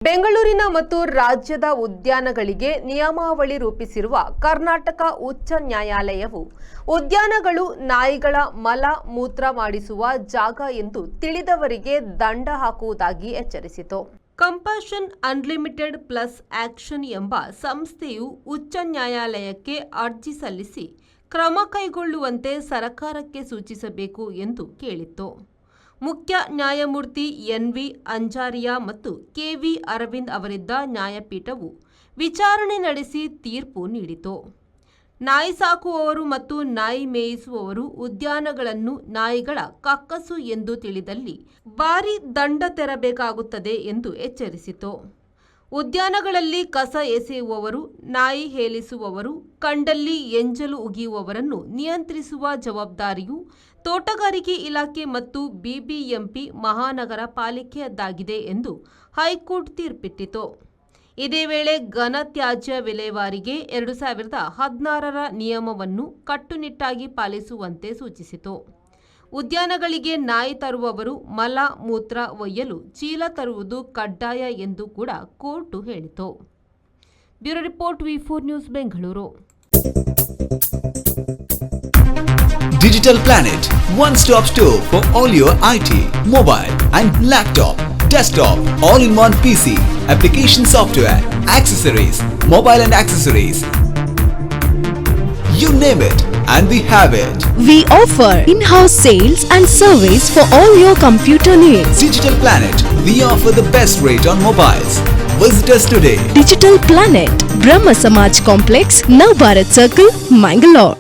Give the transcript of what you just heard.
ಬೆಂಗಳೂರಿನ ಮತ್ತು ರಾಜ್ಯದ ಉದ್ಯಾನಗಳಿಗೆ ನಿಯಮಾವಳಿ ರೂಪಿಸಿರುವ ಕರ್ನಾಟಕ ಉಚ್ಚ ನ್ಯಾಯಾಲಯವು ಉದ್ಯಾನಗಳು ನಾಯಿಗಳ ಮಲ ಮೂತ್ರ ಮಾಡಿಸುವ ಜಾಗ ಎಂದು ತಿಳಿದವರಿಗೆ ದಂಡ ಹಾಕುವುದಾಗಿ ಎಚ್ಚರಿಸಿತು. ಕಂಪ್ಯಾಷನ್ ಅನ್ಲಿಮಿಟೆಡ್ ಪ್ಲಸ್ ಆಕ್ಷನ್ ಎಂಬ ಸಂಸ್ಥೆಯು ಉಚ್ಚ ನ್ಯಾಯಾಲಯಕ್ಕೆ ಅರ್ಜಿ ಸಲ್ಲಿಸಿ ಕ್ರಮ ಕೈಗೊಳ್ಳುವಂತೆ ಸರ್ಕಾರಕ್ಕೆ ಸೂಚಿಸಬೇಕು ಎಂದು ಕೇಳಿತ್ತು. ಮುಖ್ಯ ನ್ಯಾಯಮೂರ್ತಿ ಎನ್.ವಿ. ಅಂಜಾರಿಯಾ ಮತ್ತು ಕೆ.ವಿ. ಅರವಿಂದ್ ಅವರಿದ್ದ ನ್ಯಾಯಪೀಠವು ವಿಚಾರಣೆ ನಡೆಸಿ ತೀರ್ಪು ನೀಡಿತು. ನಾಯಿ ಸಾಕುವವರು ಮತ್ತು ನಾಯಿ ಮೇಯಿಸುವವರು ಉದ್ಯಾನಗಳನ್ನು ನಾಯಿಗಳ ಕಕ್ಕಸು ಎಂದು ತಿಳಿದಲ್ಲಿ ಭಾರೀ ದಂಡ ತೆರಬೇಕಾಗುತ್ತದೆ ಎಂದು ಎಚ್ಚರಿಸಿತು. ಉದ್ಯಾನಗಳಲ್ಲಿ ಕಸ ಎಸೆಯುವವರು, ನಾಯಿ ಹೇಲಿಸುವವರು, ಕಂಡಲ್ಲಿ ಎಂಜಲು ಉಗಿಯುವವರನ್ನು ನಿಯಂತ್ರಿಸುವ ಜವಾಬ್ದಾರಿಯು ತೋಟಗಾರಿಕೆ ಇಲಾಖೆ ಮತ್ತು ಬಿಬಿಎಂಪಿ ಮಹಾನಗರ ಪಾಲಿಕೆಯದ್ದಾಗಿದೆ ಎಂದು ಹೈಕೋರ್ಟ್ ತೀರ್ಪಿಟ್ಟಿತು. ಇದೇ ವೇಳೆ ಘನ ತ್ಯಾಜ್ಯ ವಿಲೇವಾರಿಗೆ 2016ರ ನಿಯಮವನ್ನು ಕಟ್ಟುನಿಟ್ಟಾಗಿ ಪಾಲಿಸುವಂತೆ ಸೂಚಿಸಿತು. ಉದ್ಯಾನಗಳಿಗೆ ನಾಯಿ ತರುವವರು ಮಲ ಮೂತ್ರ ಒಯ್ಯಲು ಚೀಲ ತರುವುದು ಕಡ್ಡಾಯ ಎಂದು ಕೂಡ ಕೋರ್ಟ್ ಹೇಳಿತು. ಬ್ಯೂರೋ ರಿಪೋರ್ಟ್ ವಿ4 news Bengaluru. Digital Planet, one-stop store for all your IT, mobile and laptop, desktop, all-in-one PC, application software, accessories, mobile and accessories. You name it and we have it. We offer in-house sales and service for all your computer needs. Digital Planet, we offer the best rate on mobiles. Visit us today. Digital Planet, Brahma Samaj Complex, Navbharat Circle, Mangalore.